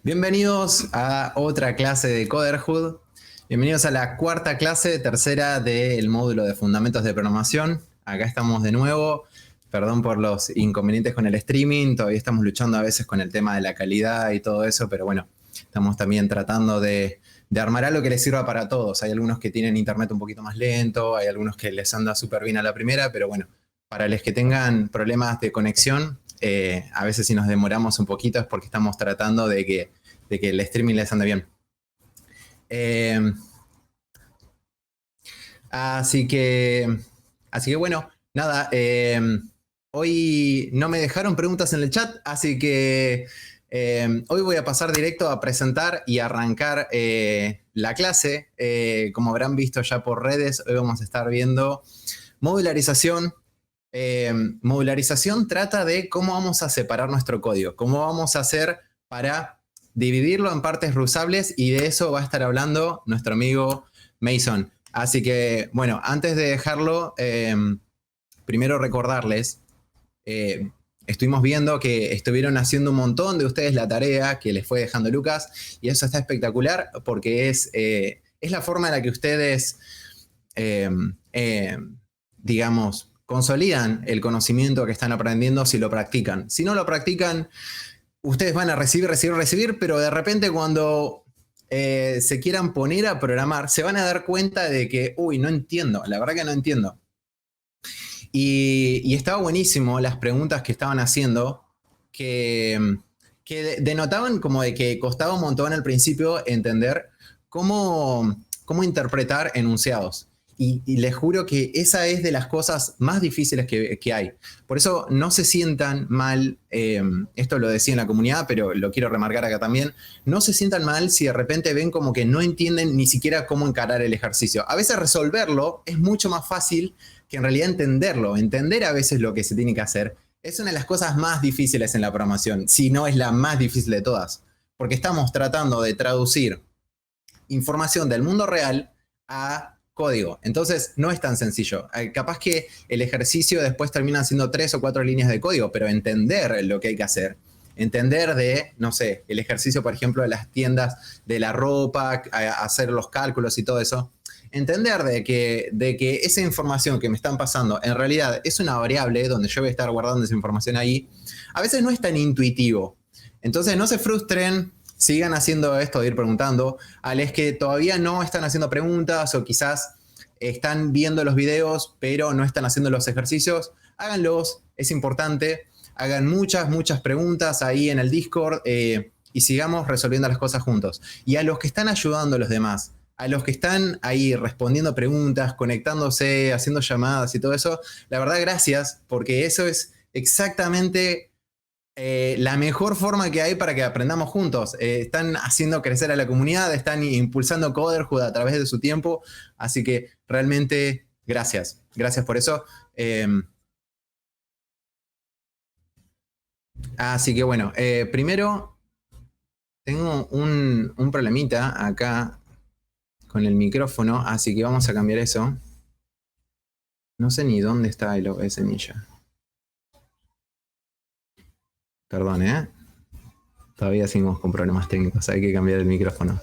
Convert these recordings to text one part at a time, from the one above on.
Bienvenidos a otra clase de Coderhood. Bienvenidos a la cuarta clase, tercera del módulo de Fundamentos de Programación. Acá estamos de nuevo. Perdón por los inconvenientes con el streaming. Todavía estamos luchando a veces con el tema de la calidad y todo eso, pero bueno, estamos también tratando de armar algo que les sirva para todos. Hay algunos que tienen internet un poquito más lento, hay algunos que les anda súper bien a la primera, pero bueno, para los que tengan problemas de conexión, a veces si nos demoramos un poquito es porque estamos tratando de que el streaming les ande bien. Así que bueno, nada, hoy no me dejaron preguntas en el chat, así que hoy voy a pasar directo a presentar y arrancar la clase. Como habrán visto ya por redes, hoy vamos a estar viendo modularización. Modularización trata de cómo vamos a separar nuestro código, cómo vamos a hacer para dividirlo en partes reusables, y de eso va a estar hablando nuestro amigo Mason. Así que, bueno, antes de dejarlo, primero recordarles, estuvimos viendo que estuvieron haciendo un montón de ustedes la tarea que les fue dejando Lucas, y eso está espectacular porque es la forma en la que ustedes, digamos, consolidan el conocimiento que están aprendiendo si lo practican. Si no lo practican, ustedes van a recibir, pero de repente cuando se quieran poner a programar, se van a dar cuenta de que, uy, no entiendo, la verdad que no entiendo. Y estaba buenísimo las preguntas que estaban haciendo, que denotaban como de que costaba un montón al principio entender cómo interpretar enunciados. Y les juro que esa es de las cosas más difíciles que hay. Por eso no se sientan mal, esto lo decía en la comunidad, pero lo quiero remarcar acá también, no se sientan mal si de repente ven como que no entienden ni siquiera cómo encarar el ejercicio. A veces resolverlo es mucho más fácil que en realidad entenderlo. Entender a veces lo que se tiene que hacer es una de las cosas más difíciles en la programación, si no es la más difícil de todas, porque estamos tratando de traducir información del mundo real a código. Entonces no es tan sencillo. Capaz que el ejercicio después termina siendo 3 o 4 líneas de código, pero entender lo que hay que hacer, entender de, no sé, el ejercicio, por ejemplo, de las tiendas de la ropa, hacer los cálculos y todo eso, entender de que esa información que me están pasando en realidad es una variable donde yo voy a estar guardando esa información ahí, a veces no es tan intuitivo. Entonces no se frustren, sigan haciendo esto de ir preguntando. A los que todavía no están haciendo preguntas o quizás están viendo los videos pero no están haciendo los ejercicios, háganlos, es importante. Hagan muchas preguntas ahí en el Discord y sigamos resolviendo las cosas juntos. Y a los que están ayudando a los demás, a los que están ahí respondiendo preguntas, conectándose, haciendo llamadas y todo eso, la verdad, gracias, porque eso es exactamente la mejor forma que hay para que aprendamos juntos. Están haciendo crecer a la comunidad, están impulsando Coderhood a través de su tiempo, así que realmente gracias. Gracias por eso. Así que bueno, primero tengo un problemita acá con el micrófono, así que vamos a cambiar eso. No sé ni dónde está el OBS Ninja. Perdón, todavía seguimos con problemas técnicos, hay que cambiar el micrófono.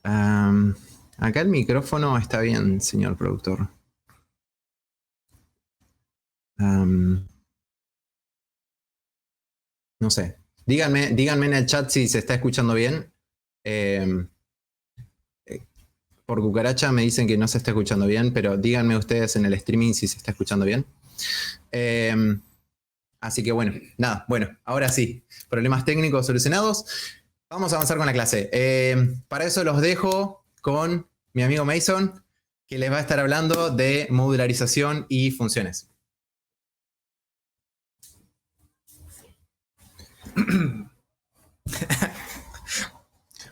Acá el micrófono está bien, señor productor. No sé. Díganme en el chat si se está escuchando bien. Por cucaracha me dicen que no se está escuchando bien, pero díganme ustedes en el streaming si se está escuchando bien. Así que bueno, nada, bueno, ahora sí, problemas técnicos solucionados. Vamos a avanzar con la clase. Para eso los dejo con mi amigo Mason, que les va a estar hablando de modularización y funciones.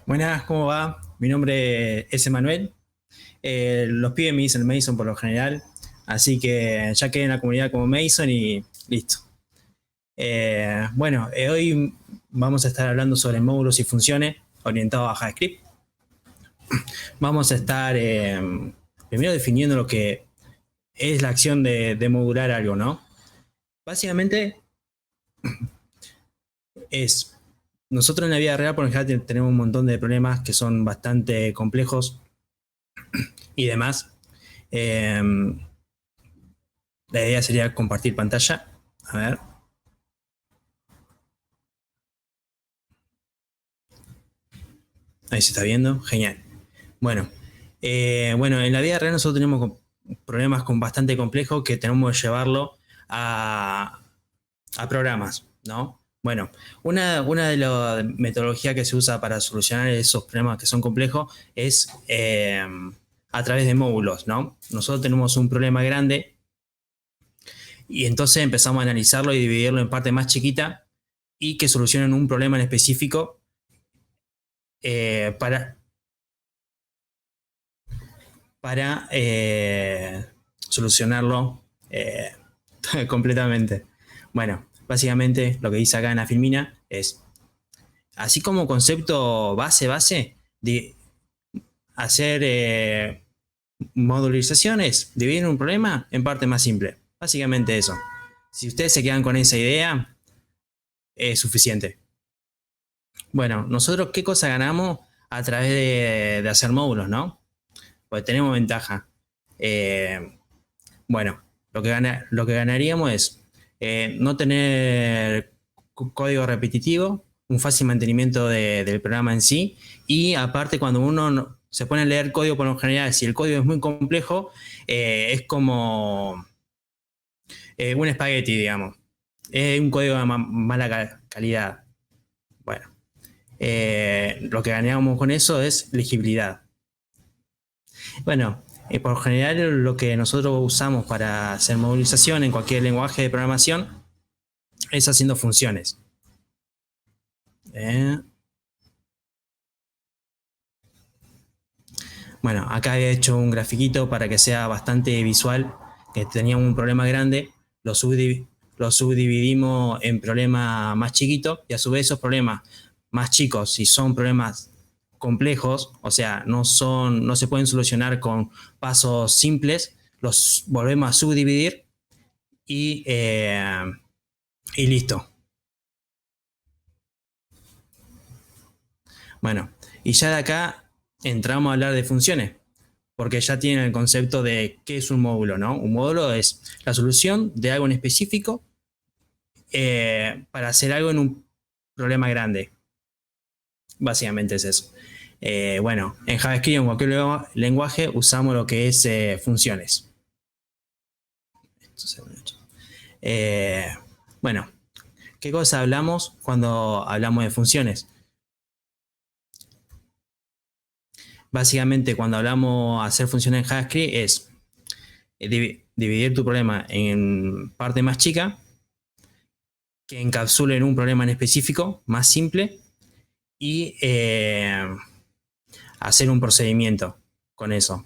Buenas, ¿cómo va? Mi nombre es Emanuel. Los pibes me dicen Mason por lo general, así que ya quedé en la comunidad como Mason y listo. Hoy vamos a estar hablando sobre módulos y funciones orientados a JavaScript. Vamos a estar primero definiendo lo que es la acción de modular algo, ¿no? Básicamente es nosotros en la vida real, por ejemplo, tenemos un montón de problemas que son bastante complejos y demás. La idea sería compartir pantalla. A ver. Ahí se está viendo. Genial. Bueno, bueno, en la vida real nosotros tenemos problemas bastante complejos que tenemos que llevarlo a programas, ¿no? Bueno, una de las metodologías que se usa para solucionar esos problemas que son complejos es a través de módulos, ¿no? Nosotros tenemos un problema grande y entonces empezamos a analizarlo y dividirlo en partes más chiquitas y que solucionen un problema en específico para solucionarlo completamente. Bueno, básicamente lo que dice acá en la filmina es, así como concepto base, de hacer modularizaciones, dividir un problema en parte más simple. Básicamente eso. Si ustedes se quedan con esa idea, es suficiente. Bueno, nosotros ¿qué cosa ganamos a través de hacer módulos, no? Pues tenemos ventaja. Bueno, lo que ganaríamos es no tener código repetitivo, un fácil mantenimiento del programa en sí, y aparte cuando uno se pone a leer código por lo general, si el código es muy complejo, es como un espagueti, digamos. Es un código de mala calidad. Bueno, lo que ganamos con eso es legibilidad. Bueno, por lo general lo que nosotros usamos para hacer movilización en cualquier lenguaje de programación es haciendo funciones. Bueno, acá he hecho un grafiquito para que sea bastante visual, que teníamos un problema grande, lo subdividimos en problemas más chiquitos y a su vez esos problemas más chicos, si son problemas complejos, o sea, no se pueden solucionar con pasos simples, los volvemos a subdividir y listo. Bueno, y ya de acá entramos a hablar de funciones, porque ya tienen el concepto de qué es un módulo, ¿no? Un módulo es la solución de algo en específico para hacer algo en un problema grande. Básicamente es eso. Bueno, en JavaScript o en cualquier lenguaje usamos lo que es funciones. Bueno, ¿qué cosa hablamos cuando hablamos de funciones? Básicamente, cuando hablamos de hacer funciones en JavaScript es dividir tu problema en parte más chica que encapsulen un problema en específico más simple y hacer un procedimiento con eso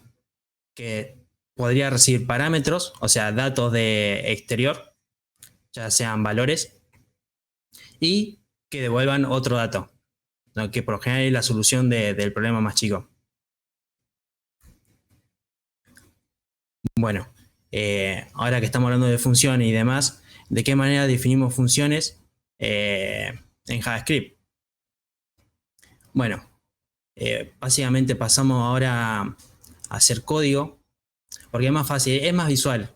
que podría recibir parámetros, o sea, datos de exterior, ya sean valores, y que devuelvan otro dato, ¿no? Que por lo general es la solución del problema más chico. Bueno, ahora que estamos hablando de funciones y demás, ¿de qué manera definimos funciones en JavaScript? Bueno, básicamente pasamos ahora a hacer código, porque es más fácil, es más visual.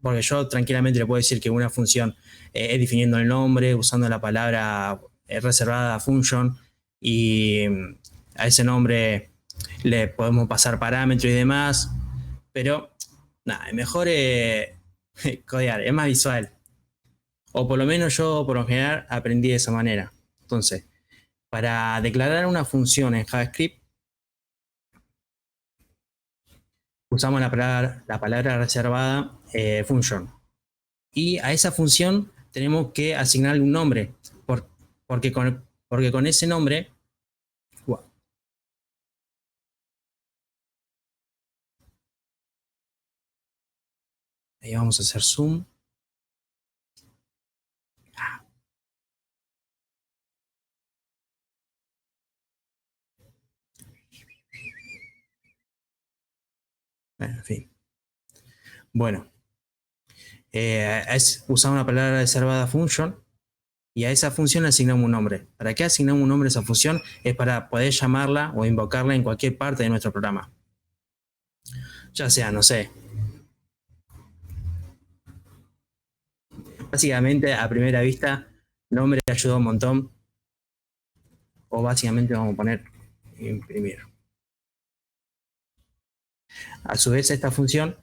Porque yo tranquilamente le puedo decir que una función es definiendo el nombre, usando la palabra reservada function, y a ese nombre le podemos pasar parámetros y demás, pero nada, es mejor codear, es más visual. O por lo menos yo por lo general aprendí de esa manera. Entonces, para declarar una función en JavaScript, usamos la palabra reservada function. Y a esa función tenemos que asignarle un nombre, porque con ese nombre... Wow. Ahí vamos a hacer zoom. En fin. Bueno, es usar una palabra reservada function y a esa función le asignamos un nombre. ¿Para qué asignamos un nombre a esa función? Es para poder llamarla o invocarla en cualquier parte de nuestro programa. Ya sea, no sé. Básicamente, a primera vista, nombre ayuda un montón. O básicamente vamos a poner imprimir. A su vez, esta función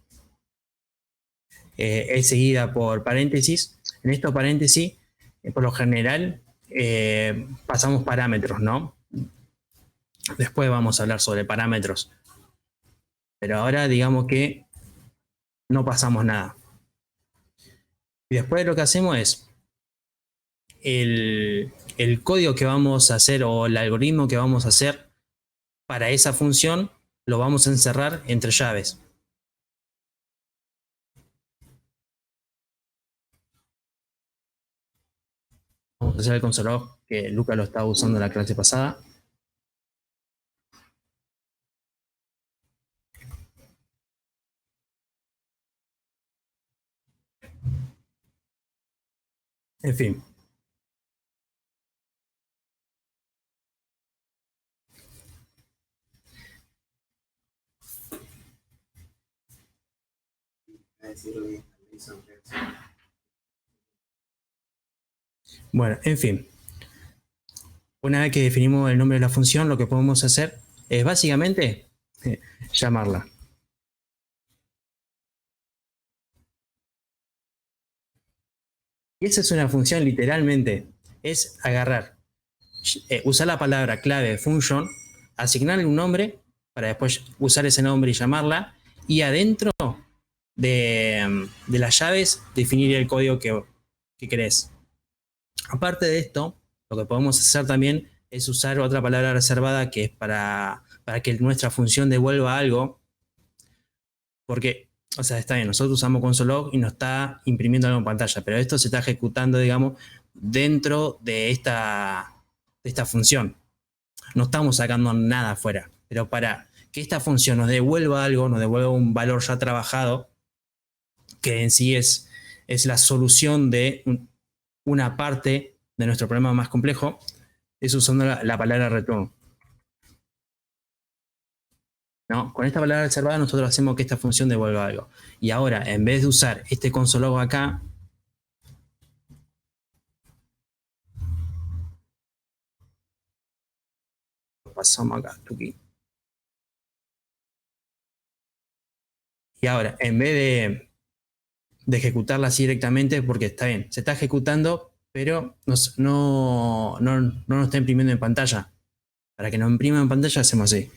es seguida por paréntesis. En estos paréntesis, por lo general, pasamos parámetros, ¿no? Después vamos a hablar sobre parámetros. Pero ahora digamos que no pasamos nada. Y después lo que hacemos es el código que vamos a hacer o el algoritmo que vamos a hacer para esa función lo vamos a encerrar entre llaves. Vamos a hacer el console.log que Lucas lo estaba usando en la clase pasada. En fin. Bueno, en fin. Una vez que definimos el nombre de la función, lo que podemos hacer es básicamente llamarla. Y esa es una función literalmente. Es agarrar, usar la palabra clave function, asignarle un nombre para después usar ese nombre y llamarla. Y adentro de las llaves definir el código que querés. Aparte de esto, lo que podemos hacer también es usar otra palabra reservada que es para que nuestra función devuelva algo. Porque, o sea, está bien, nosotros usamos console.log y nos está imprimiendo algo en pantalla, pero esto se está ejecutando, digamos, dentro de esta función. No estamos sacando nada afuera, pero para que esta función nos devuelva algo, nos devuelva un valor ya trabajado, que en sí es la solución de una parte de nuestro problema más complejo, es usando la palabra return. ¿No? Con esta palabra reservada nosotros hacemos que esta función devuelva algo. Y ahora, en vez de usar este console.log acá, lo pasamos acá, tuki. Y ahora, en vez de ejecutarla así directamente, porque está bien, se está ejecutando, pero no nos está imprimiendo en pantalla. Para que nos imprima en pantalla hacemos así.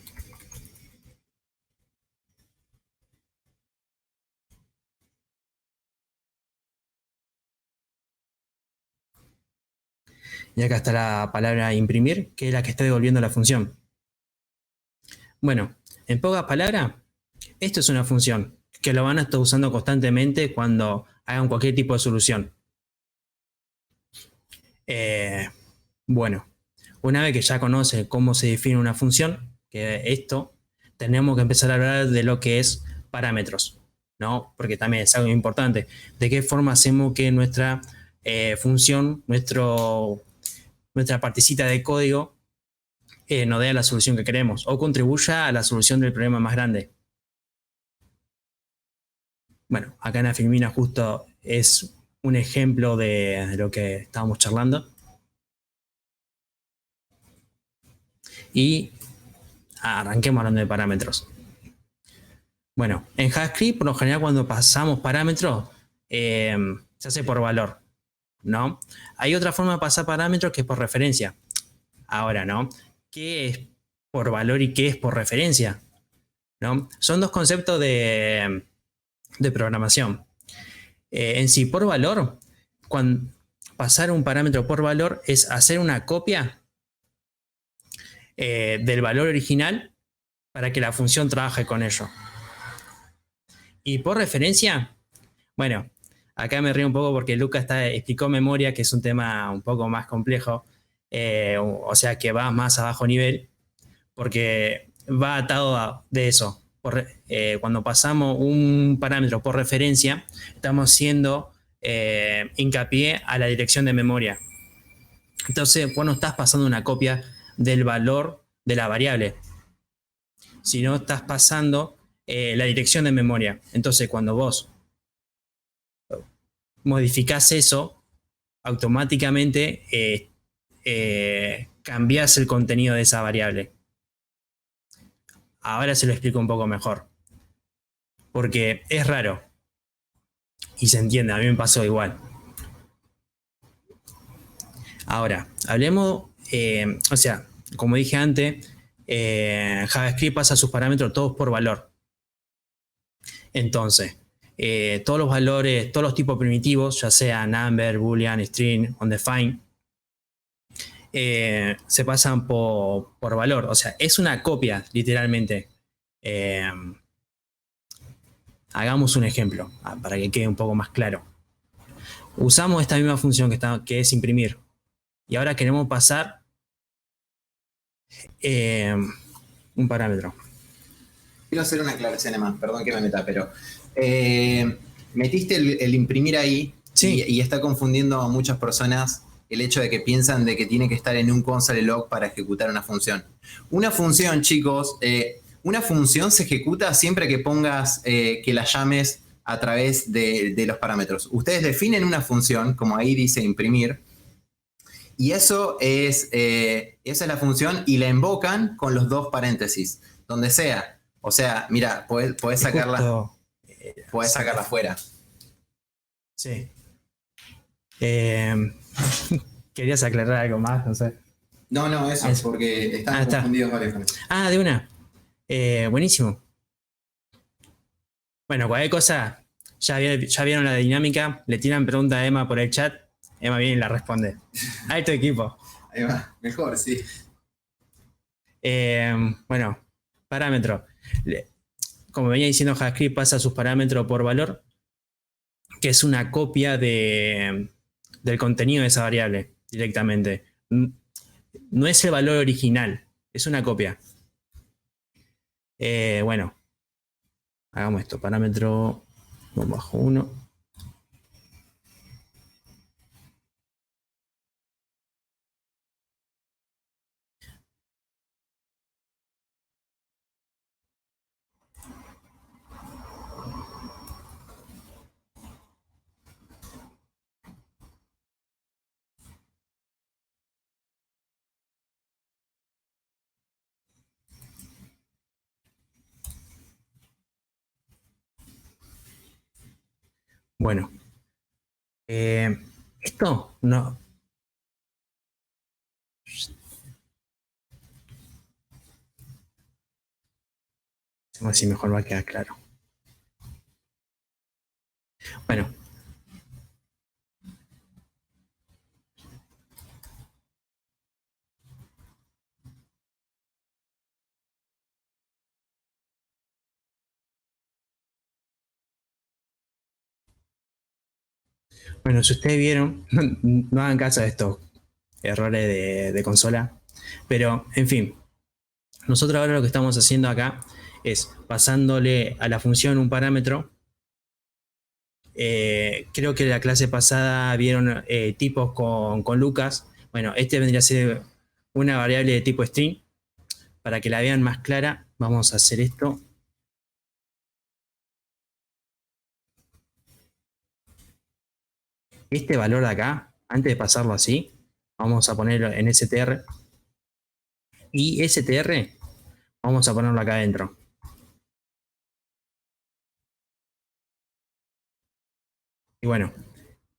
Y acá está la palabra imprimir, que es la que está devolviendo la función. Bueno, en pocas palabras, esto es una función que lo van a estar usando constantemente cuando hagan cualquier tipo de solución. Bueno, una vez que ya conoce cómo se define una función, que esto, tenemos que empezar a hablar de lo que es parámetros, ¿no? Porque también es algo importante. ¿De qué forma hacemos que nuestra función, nuestra partecita de código nos dé la solución que queremos o contribuya a la solución del problema más grande? Bueno, acá en la filmina justo es un ejemplo de lo que estábamos charlando. Y arranquemos hablando de parámetros. Bueno, en JavaScript, por lo general, cuando pasamos parámetros, se hace por valor, ¿no? Hay otra forma de pasar parámetros que es por referencia. Ahora, ¿no? ¿Qué es por valor y qué es por referencia? ¿No? Son dos conceptos de programación. En sí, por valor, cuando pasar un parámetro por valor es hacer una copia del valor original para que la función trabaje con ello. Y por referencia, bueno, acá me río un poco porque Lucas explicó memoria, que es un tema un poco más complejo, o sea que va más a bajo nivel, porque va atado de eso. Cuando pasamos un parámetro por referencia, estamos haciendo hincapié a la dirección de memoria. Entonces, vos no estás pasando una copia del valor de la variable, sino estás pasando la dirección de memoria. Entonces, cuando vos modificás eso, automáticamente cambiás el contenido de esa variable. Ahora se lo explico un poco mejor, porque es raro y se entiende, a mí me pasó igual. Ahora, hablemos, o sea, como dije antes, JavaScript pasa sus parámetros todos por valor. Entonces, todos los valores, todos los tipos primitivos, ya sea number, boolean, string, undefined, se pasan por valor. O sea, es una copia, literalmente. Hagamos un ejemplo, para que quede un poco más claro. Usamos esta misma función que es imprimir. Y ahora queremos pasar un parámetro. Quiero hacer una aclaración más, perdón que me meta, pero metiste el imprimir ahí, Sí. y está confundiendo a muchas personas el hecho de que piensan de que tiene que estar en un console log para ejecutar una función. Una función, chicos, una función se ejecuta siempre que pongas, que la llames a través de los parámetros. Ustedes definen una función, como ahí dice imprimir, y esa es la función, y la invocan con los dos paréntesis, donde sea. O sea, mira, podés sacarla, podés sacarla fuera. Sí. ¿Querías aclarar algo más? No sé. No, eso, porque están confundidos varios con eso. De una. Buenísimo. Bueno, cualquier cosa, ya vieron la dinámica, le tiran pregunta a Emma por el chat, Emma viene y la responde. Alto equipo. Ahí va, mejor, sí. Bueno, parámetro. Como venía diciendo, JavaScript pasa sus parámetros por valor, que es una copia del contenido de esa variable directamente. No es el valor original, es una copia. Bueno, hagamos esto, parámetro bajo 1. Bueno, esto no. Así mejor va a quedar claro. Bueno. Bueno, si ustedes vieron, no hagan caso de estos errores de consola. Pero, en fin, nosotros ahora lo que estamos haciendo acá es pasándole a la función un parámetro. Creo que la clase pasada vieron tipos con Lucas. Bueno, este vendría a ser una variable de tipo string. Para que la vean más clara, vamos a hacer esto. Este valor de acá, antes de pasarlo así, vamos a ponerlo en str. Y str vamos a ponerlo acá adentro. Y bueno,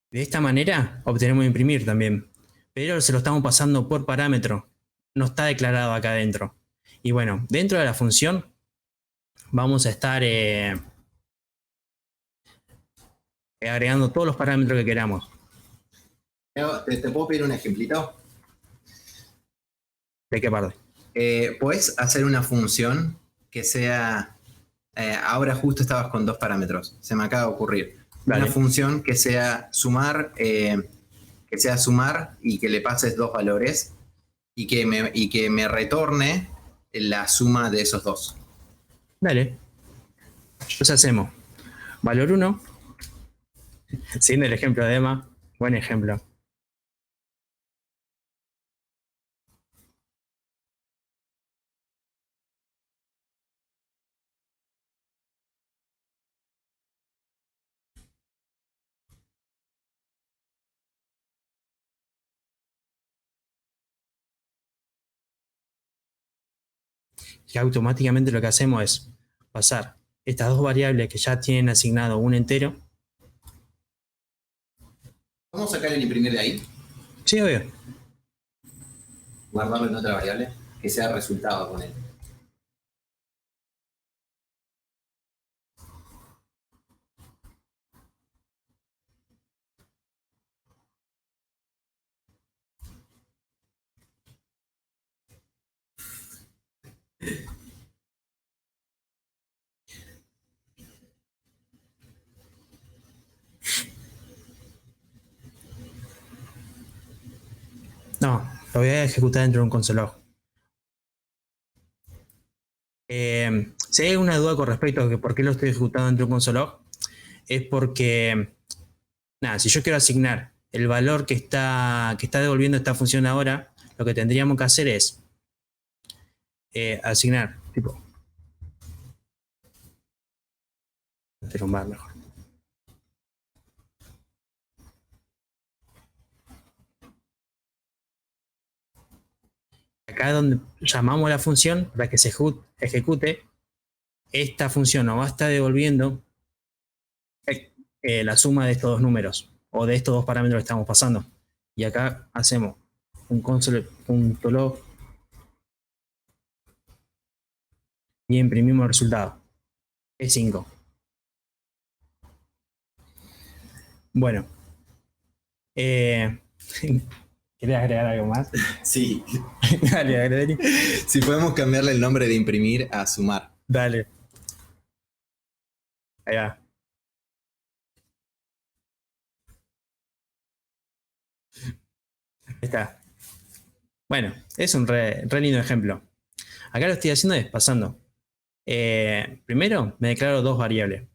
de esta manera obtenemos imprimir también. Pero se lo estamos pasando por parámetro. No está declarado acá adentro. Y bueno, dentro de la función vamos a estar agregando todos los parámetros que queramos. ¿Te puedo pedir un ejemplito? ¿De qué parte? Puedes hacer una función que sea... ahora justo estabas con dos parámetros. Se me acaba de ocurrir. Vale. Una función que sea sumar y que le pases dos valores y que me retorne la suma de esos dos. Dale. Entonces hacemos valor 1. Siguiendo el ejemplo de Emma. Buen ejemplo. que automáticamente lo que hacemos es pasar estas dos variables que ya tienen asignado un entero. ¿Vamos a sacar el imprimir de ahí? Sí, obvio. Guardarlo en otra variable, que sea resultado con él. No, lo voy a ejecutar dentro de un console log. Si hay alguna duda con respecto a que por qué lo estoy ejecutando dentro de un console log, es porque, nada, si yo quiero asignar el valor que está devolviendo esta función ahora, lo que tendríamos que hacer es asignar, tipo, hacer un bar mejor. Acá donde llamamos a la función para que se ejecute, esta función nos va a estar devolviendo la suma de estos dos números o de estos dos parámetros que estamos pasando. Y acá hacemos un console.log y imprimimos el resultado. Es 5. Bueno. ¿Querés agregar algo más? Sí. Dale, agregar. Si podemos cambiarle el nombre de imprimir a sumar. Dale. Ahí va. Ahí está. Bueno, es un re lindo ejemplo. Acá lo estoy haciendo es pasando. Primero me declaro dos variables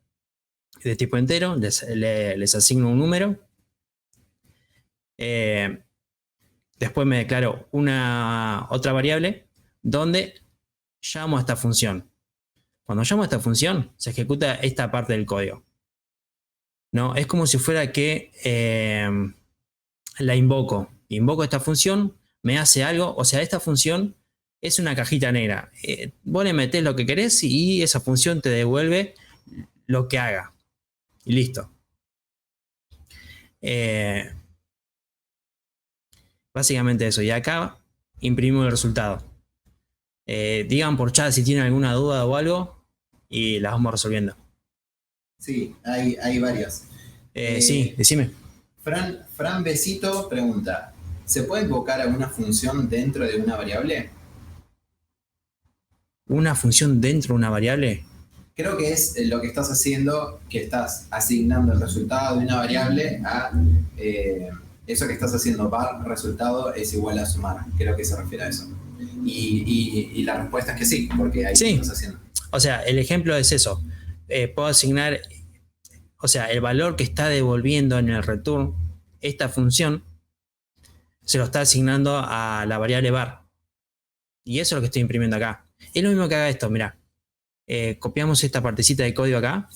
de tipo entero, les asigno un número. Después me declaro otra variable donde llamo a esta función. Cuando llamo a esta función, se ejecuta esta parte del código. ¿No? Es como si fuera que la invoco. Invoco esta función, me hace algo, o sea, esta función es una cajita negra. Vos le metés lo que querés y esa función te devuelve lo que haga. Y listo. Básicamente eso. Y acá imprimimos el resultado. Digan por chat si tienen alguna duda o algo y las vamos resolviendo. Sí, hay varias. Sí, decime. Fran Besito pregunta, ¿se puede invocar alguna función dentro de una variable? ¿Una función dentro de una variable? Creo que es lo que estás haciendo, que estás asignando el resultado de una variable a eso que estás haciendo, var resultado es igual a sumar. Creo que se refiere a eso. Y la respuesta es que sí, porque ahí sí. lo estás haciendo. O sea, el ejemplo es eso. Puedo asignar, o sea, el valor que está devolviendo en el return esta función se lo está asignando a la variable var. Y eso es lo que estoy imprimiendo acá. Es lo mismo que haga esto, mirá. Copiamos esta partecita de código acá.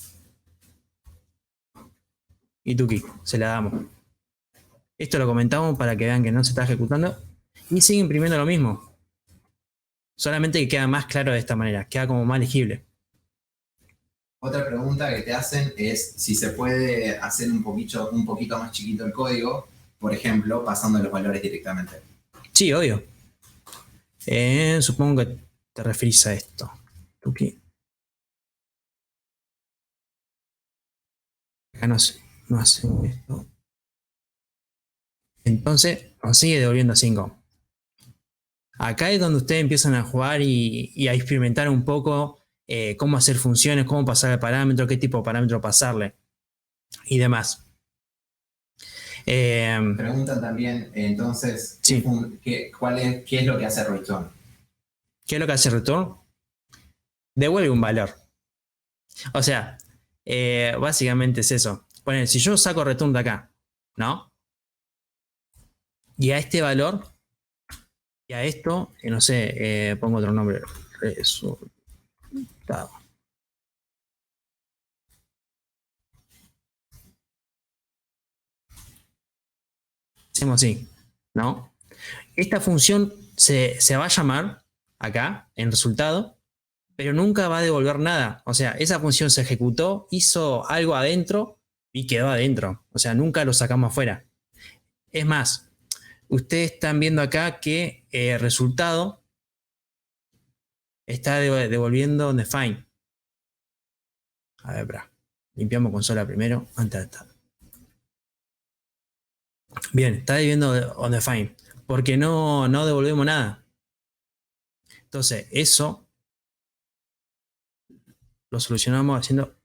Y tuki, se la damos. Esto lo comentamos para que vean que no se está ejecutando. Y sigue imprimiendo lo mismo. Solamente que queda más claro de esta manera. Queda como más legible. Otra pregunta que te hacen es si se puede hacer un poquito más chiquito el código, por ejemplo, pasando los valores directamente. Sí, obvio. Supongo que te referís a esto. Tuki. Acá no hacemos esto. Entonces nos sigue devolviendo 5. Acá es donde ustedes empiezan a jugar y a experimentar un poco cómo hacer funciones, cómo pasar el parámetro, qué tipo de parámetro pasarle y demás. Preguntan también, entonces, sí. ¿qué es lo que hace return? ¿Qué es lo que hace return? Devuelve un valor. O sea, básicamente es eso. Bueno, si yo saco return de acá, ¿no? Y a este valor, y a esto, no sé, pongo otro nombre. Resultado. Hacemos así, ¿no? Esta función se va a llamar acá, en resultado, pero nunca va a devolver nada. O sea, esa función se ejecutó, hizo algo adentro y quedó adentro. O sea, nunca lo sacamos afuera. Es más, ustedes están viendo acá que el resultado está devolviendo define. A ver, espera. Limpiamos consola primero. Antes está. Bien, está devolviendo on define. Porque no devolvemos nada. Entonces, eso lo solucionamos haciéndolo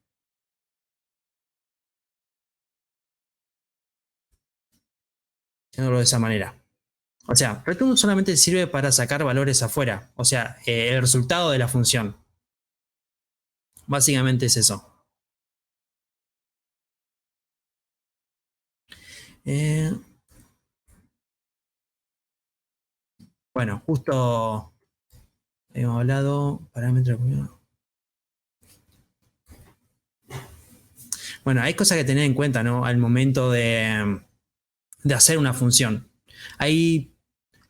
de esa manera. O sea, return solamente sirve para sacar valores afuera. O sea, el resultado de la función. Básicamente es eso. Bueno, justo hemos hablado parámetros. Bueno, hay cosas que tener en cuenta, ¿no? Al momento de hacer una función. Hay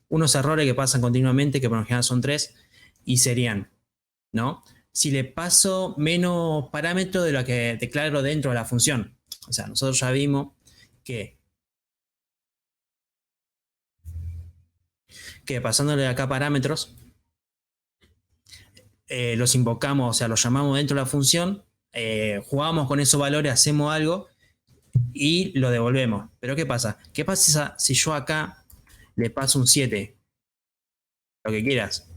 unos errores que pasan continuamente, que por lo general son 3, y serían, ¿no? Si le paso menos parámetros de lo que declaro dentro de la función. O sea, nosotros ya vimos que pasándole acá parámetros, los invocamos, o sea, los llamamos dentro de la función, jugamos con esos valores, hacemos algo y lo devolvemos. Pero ¿qué pasa? ¿Qué pasa si yo acá le paso un 7? Lo que quieras.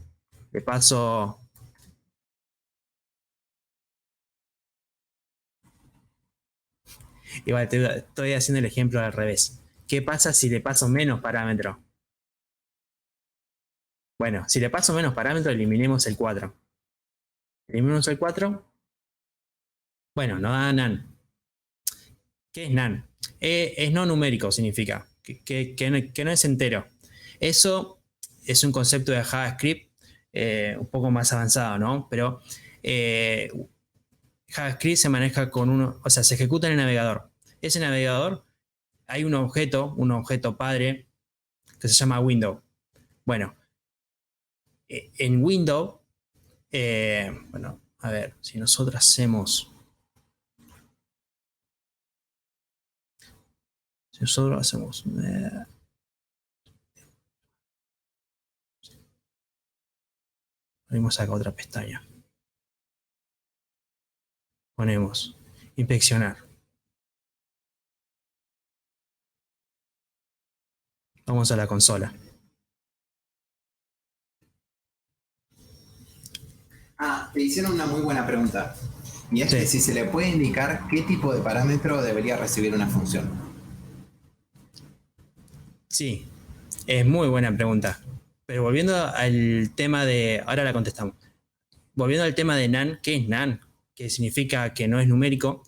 Le paso... Igual, estoy haciendo el ejemplo al revés. ¿Qué pasa si le paso menos parámetros? Bueno, si le paso menos parámetros, eliminemos el 4. Eliminemos el 4. Bueno, nos da nan. ¿Qué es nan? Es no numérico, significa. Que no es entero. Eso es un concepto de JavaScript un poco más avanzado, ¿no? Pero JavaScript se maneja con uno, o sea, se ejecuta en el navegador. Ese navegador, hay un objeto padre, que se llama window. Bueno, en window, bueno, a ver, si nosotros hacemos... Si nosotros hacemos... abrimos acá otra pestaña. Ponemos inspeccionar. Vamos a la consola. Te hicieron una muy buena pregunta. Y es que si se le puede indicar qué tipo de parámetro debería recibir una función. Sí, es muy buena pregunta. Pero volviendo al tema de... Ahora la contestamos. Volviendo al tema de nan, ¿qué es nan? Que significa que no es numérico.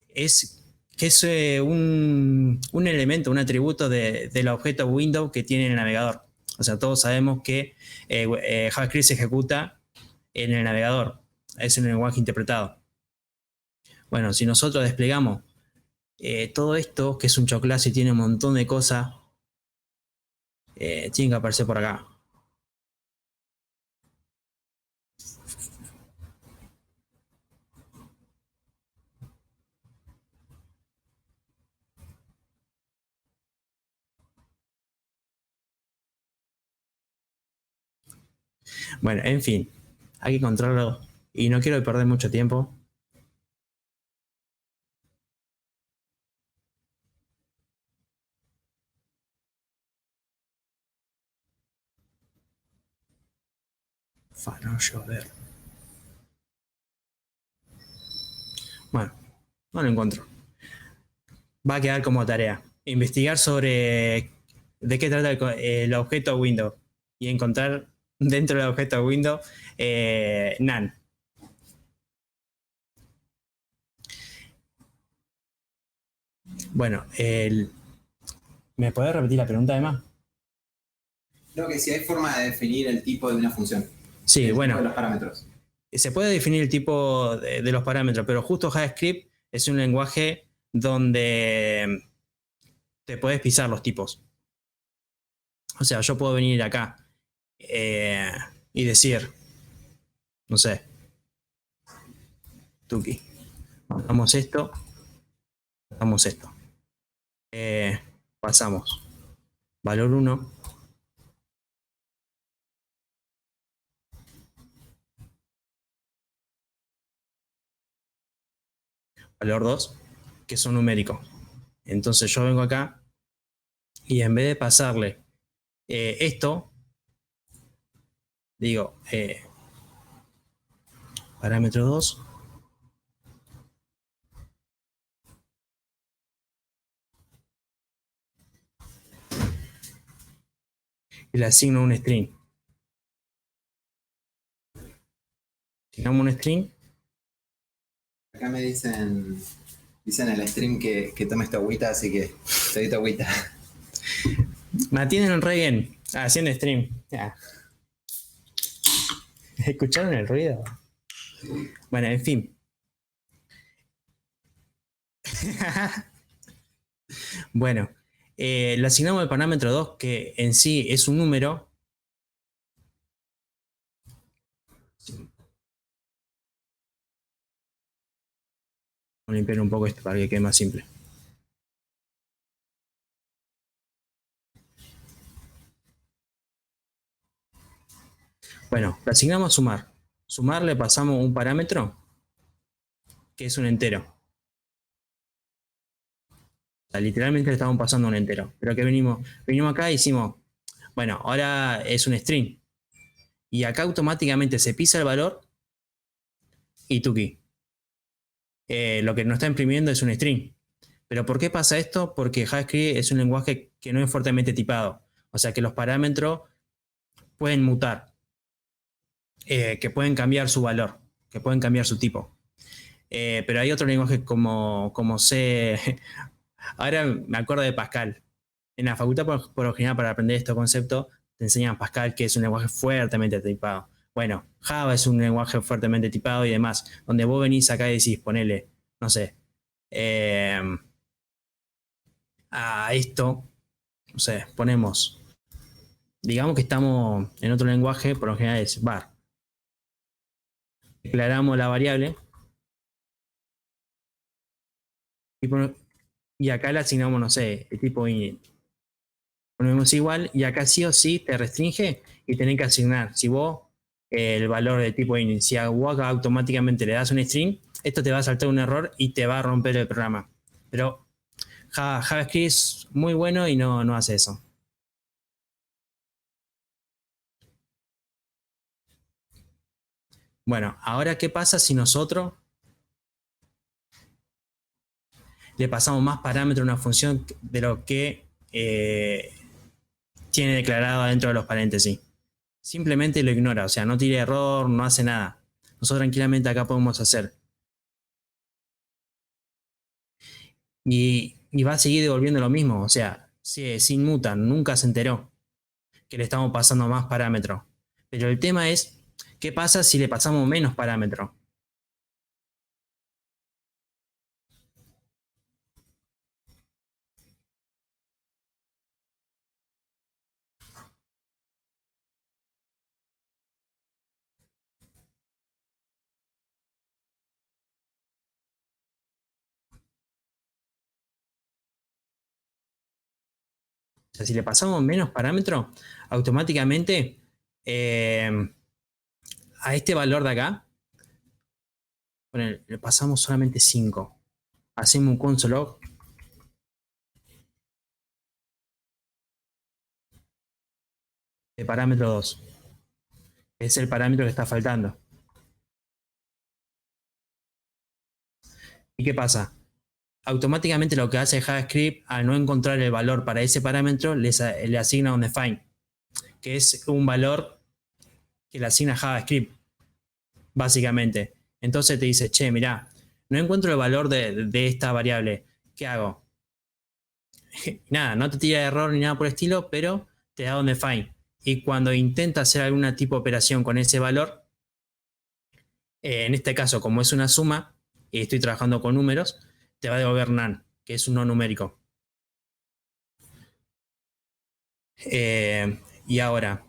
Es que es un elemento, un atributo del objeto window que tiene el navegador. O sea, todos sabemos que JavaScript se ejecuta en el navegador. Es un lenguaje interpretado. Bueno, si nosotros desplegamos todo esto, que es un choclazo y tiene un montón de cosas, tienen que aparecer por acá. Bueno, en fin, hay que controlarlo y no quiero perder mucho tiempo. No llover. Bueno, no lo encuentro. Va a quedar como tarea. Investigar sobre de qué trata el objeto window y encontrar dentro del objeto window nan. Bueno, ¿me podés repetir la pregunta además? Creo que si hay forma de definir el tipo de una función. Sí, bueno. De los parámetros. Se puede definir el tipo de los parámetros, pero justo JavaScript es un lenguaje donde te puedes pisar los tipos. O sea, yo puedo venir acá y decir, no sé, tuki. Damos esto. Damos esto. Pasamos. Valor 1. Valor 2, que son numéricos. Entonces yo vengo acá y en vez de pasarle esto, digo parámetro 2, y le asigno un string. Asignamos un string. Acá me dicen en el stream que tome esta agüita, así que te doy tu agüita. Me atienden re bien haciendo stream. Ya. ¿Escucharon el ruido? Bueno, en fin. Bueno, le asignamos el parámetro 2, que en sí es un número. Vamos a limpiar un poco esto para que quede más simple. Bueno, le asignamos sumar. Sumar le pasamos un parámetro que es un entero. O sea, literalmente le estamos pasando un entero. Pero que venimos acá y hicimos, bueno, ahora es un string. Y acá automáticamente se pisa el valor y tuki. Lo que nos está imprimiendo es un string. ¿Pero por qué pasa esto? Porque JavaScript es un lenguaje que no es fuertemente tipado. O sea que los parámetros pueden mutar, que pueden cambiar su valor, que pueden cambiar su tipo. Pero hay otro lenguaje como C. Ahora me acuerdo de Pascal. En la facultad, por lo general, para aprender este concepto, te enseñan Pascal, que es un lenguaje fuertemente tipado. Bueno, Java es un lenguaje fuertemente tipado y demás, donde vos venís acá y decís, ponele, no sé, a esto, no sé, ponemos, digamos que estamos en otro lenguaje, por lo general es var. Declaramos la variable y acá le asignamos, no sé, el tipo init. Ponemos igual y acá sí o sí te restringe y tenés que asignar. Si vos el valor de tipo init, si a vos acá automáticamente le das un string, esto te va a saltar un error y te va a romper el programa. Pero JavaScript es muy bueno y no hace eso. Bueno, ahora ¿qué pasa si nosotros le pasamos más parámetros a una función de lo que tiene declarado dentro de los paréntesis? Simplemente lo ignora, o sea, no tira error, no hace nada. Nosotros tranquilamente acá podemos hacer. Y va a seguir devolviendo lo mismo, o sea, sin muta, nunca se enteró que le estamos pasando más parámetros. Pero el tema es, ¿qué pasa si le pasamos menos parámetros? O sea, si le pasamos menos parámetros, automáticamente a este valor de acá, bueno, le pasamos solamente 5. Hacemos un console log. De parámetro 2. Es el parámetro que está faltando. ¿Y qué pasa? Automáticamente lo que hace JavaScript, al no encontrar el valor para ese parámetro, le asigna un define, que es un valor que le asigna JavaScript, básicamente. Entonces te dice, che, mirá, no encuentro el valor de esta variable. ¿Qué hago? Nada, no te tira error ni nada por el estilo, pero te da un define. Y cuando intenta hacer alguna tipo de operación con ese valor, en este caso, como es una suma, y estoy trabajando con números, te va a devolver none, que es un no numérico. Y ahora,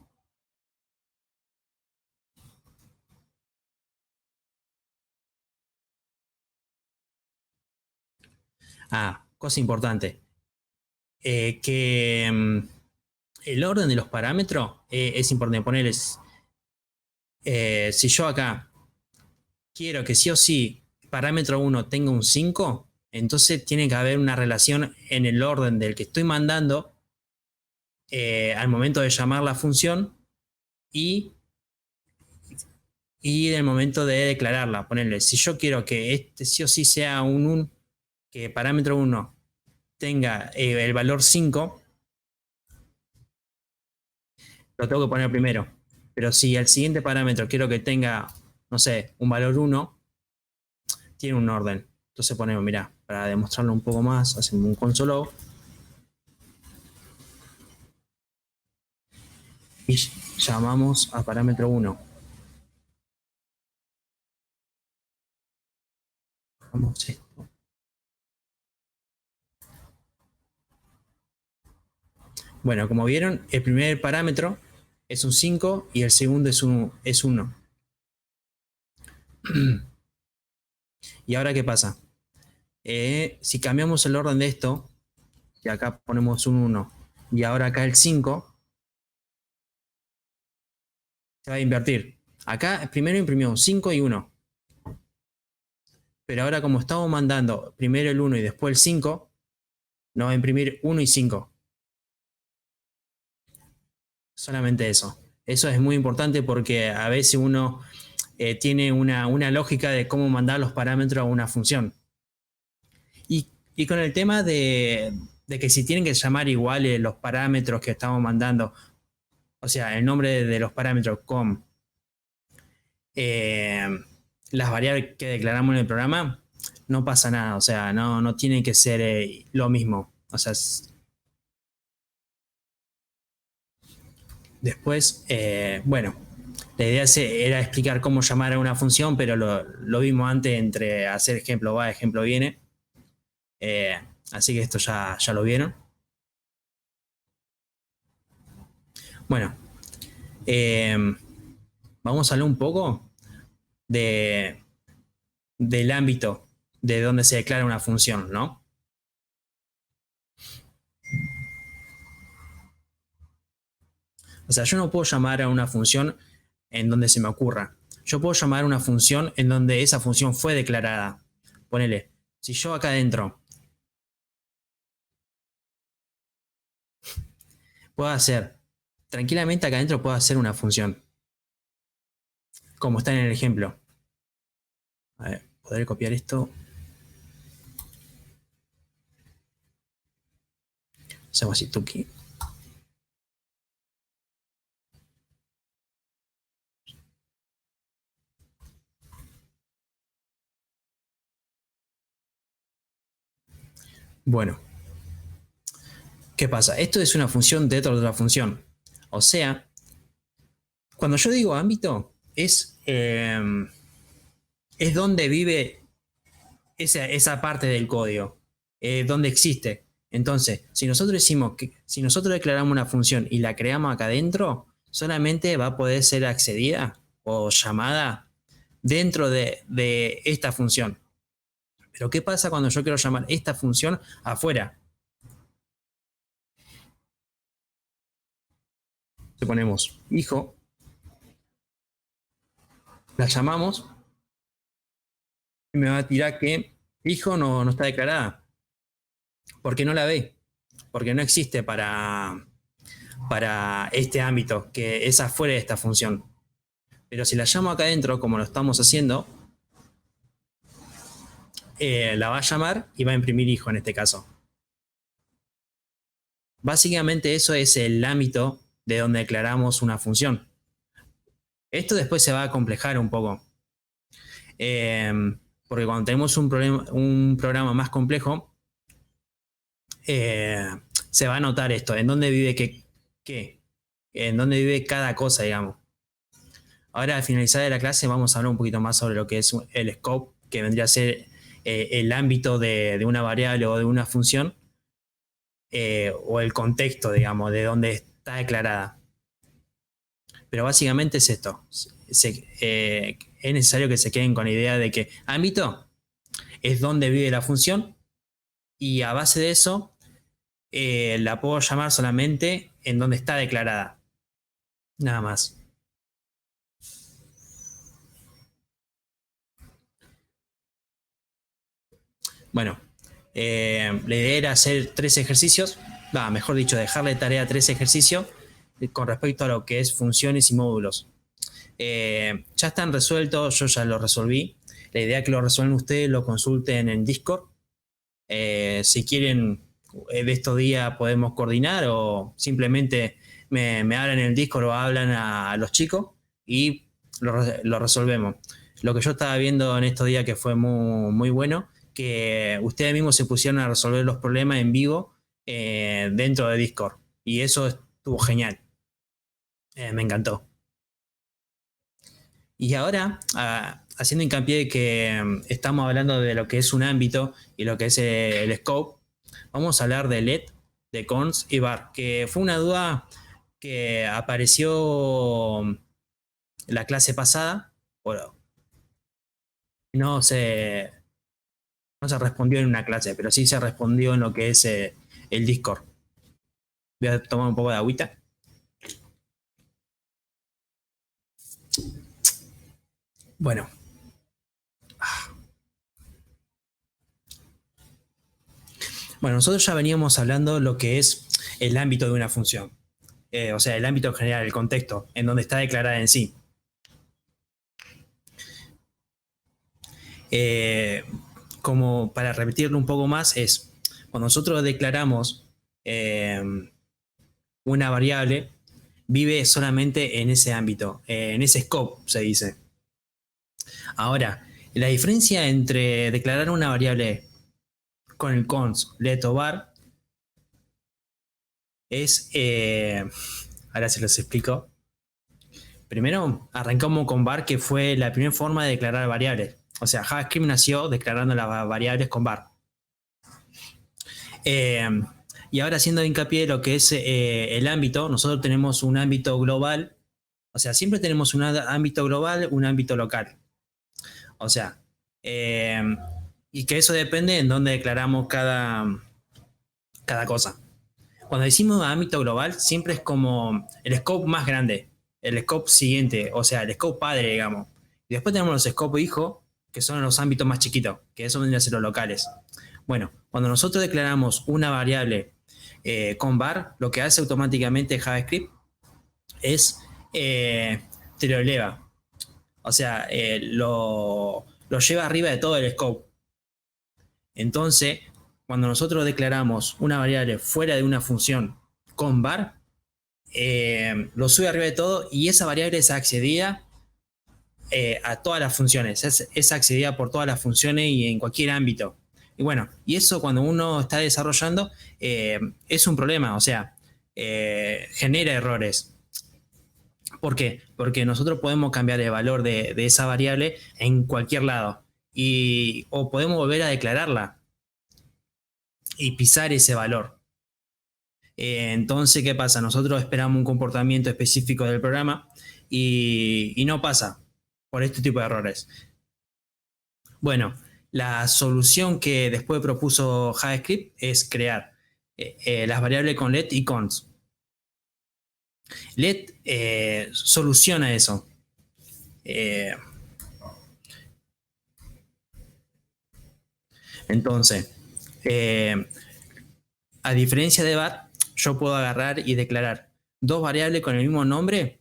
Cosa importante. Que el orden de los parámetros es importante. Ponerles, si yo acá quiero que sí o sí parámetro 1 tenga un 5, entonces tiene que haber una relación en el orden del que estoy mandando al momento de llamar la función y del momento de declararla. Ponerle, si yo quiero que este sí o sí sea que parámetro 1 tenga el valor 5, lo tengo que poner primero. Pero si el siguiente parámetro quiero que tenga, no sé, un valor 1, tiene un orden. Entonces ponemos, mira, para demostrarlo un poco más, hacemos un console log y llamamos a parámetro 1. Vamos esto. Bueno, como vieron, el primer parámetro es un 5 y el segundo es 1. ¿Y ahora qué pasa? Si cambiamos el orden de esto, y acá ponemos un 1 y ahora acá el 5, se va a invertir. Acá primero imprimió un 5 y 1. Pero ahora como estamos mandando primero el 1 y después el 5, nos va a imprimir 1 y 5. Solamente eso. Eso es muy importante porque a veces uno tiene una lógica de cómo mandar los parámetros a una función. Y con el tema de que si tienen que llamar iguales los parámetros que estamos mandando, o sea, el nombre de los parámetros com, las variables que declaramos en el programa, no pasa nada. O sea, no tiene que ser lo mismo. O sea, después, bueno, la idea era explicar cómo llamar a una función, pero lo vimos antes entre hacer ejemplo va, ejemplo viene. Así que esto ya lo vieron. Bueno, vamos a hablar un poco del ámbito de donde se declara una función, ¿no? O sea, yo no puedo llamar a una función en donde se me ocurra. Yo puedo llamar a una función en donde esa función fue declarada. Ponele, si yo acá adentro puedo hacer, tranquilamente acá adentro puedo hacer una función, como está en el ejemplo. A ver, podré copiar esto. Hacemos así, tuki. Bueno, ¿qué pasa? Esto es una función dentro de otra función. O sea, cuando yo digo ámbito, es donde vive esa parte del código, donde existe. Entonces, si nosotros declaramos una función y la creamos acá adentro, solamente va a poder ser accedida o llamada dentro de esta función. Pero ¿qué pasa cuando yo quiero llamar esta función afuera? Le ponemos hijo, la llamamos y me va a tirar que hijo no está declarada. Porque no la ve, porque no existe para este ámbito, que es afuera de esta función. Pero si la llamo acá adentro, como lo estamos haciendo, la va a llamar y va a imprimir hijo en este caso. Básicamente eso es el ámbito de donde declaramos una función. Esto después se va a complejar un poco. Porque cuando tenemos un programa más complejo, se va a notar esto, en dónde vive en dónde vive cada cosa, digamos. Ahora, al finalizar de la clase, vamos a hablar un poquito más sobre lo que es el scope, que vendría a ser el ámbito de una variable o de una función, o el contexto, digamos, de dónde está declarada. Pero básicamente es esto. Es necesario que se queden con la idea de que ámbito es donde vive la función y a base de eso la puedo llamar solamente en donde está declarada. Nada más. Bueno, la idea era hacer 3 ejercicios, mejor dicho, dejarle tarea 3 ejercicios con respecto a lo que es funciones y módulos. Ya están resueltos, yo ya lo resolví. La idea es que lo resuelvan ustedes, lo consulten en Discord. Si quieren, de estos días podemos coordinar o simplemente me hablan en el Discord o hablan a los chicos y lo resolvemos. Lo que yo estaba viendo en estos días que fue muy, muy bueno, que ustedes mismos se pusieron a resolver los problemas en vivo dentro de Discord. Y eso estuvo genial. Me encantó. Y ahora, haciendo hincapié de que estamos hablando de lo que es un ámbito y lo que es el scope, vamos a hablar de LED, de cons y bar, que fue una duda que apareció en la clase pasada, pero no se respondió en una clase, pero sí se respondió en lo que es el Discord. Voy a tomar un poco de agüita. Bueno. Bueno, nosotros ya veníamos hablando lo que es el ámbito de una función. O sea, el ámbito en general, el contexto, en donde está declarada en sí. Como para repetirlo un poco más, es cuando nosotros declaramos una variable, vive solamente en ese ámbito, en ese scope, se dice. Ahora, la diferencia entre declarar una variable con el cons, let o var, es, ahora se los explico. Primero, arrancamos con var, que fue la primera forma de declarar variables. O sea, JavaScript nació declarando las variables con var. Y ahora haciendo hincapié en lo que es el ámbito, nosotros tenemos un ámbito global. O sea, siempre tenemos un ámbito global, un ámbito local. O sea, y que eso depende en dónde declaramos cada cosa. Cuando decimos ámbito global, siempre es como el scope más grande, el scope siguiente, o sea, el scope padre, digamos. Y después tenemos los scope hijo, que son los ámbitos más chiquitos, que eso vendrían a ser los locales. Bueno, cuando nosotros declaramos una variable con var, lo que hace automáticamente JavaScript es te lo eleva. O sea, lo lleva arriba de todo el scope. Entonces, cuando nosotros declaramos una variable fuera de una función con var, lo sube arriba de todo y esa variable es accedida a todas las funciones, es accedida por todas las funciones y en cualquier ámbito. Y bueno, y eso cuando uno está desarrollando es un problema, o sea, genera errores. ¿Por qué? Porque nosotros podemos cambiar el valor de esa variable en cualquier lado o podemos volver a declararla y pisar ese valor. Entonces, ¿qué pasa? Nosotros esperamos un comportamiento específico del programa y no pasa por este tipo de errores. Bueno, la solución que después propuso JavaScript es crear las variables con let y cons. Let soluciona eso. Entonces, a diferencia de var, yo puedo agarrar y declarar 2 variables con el mismo nombre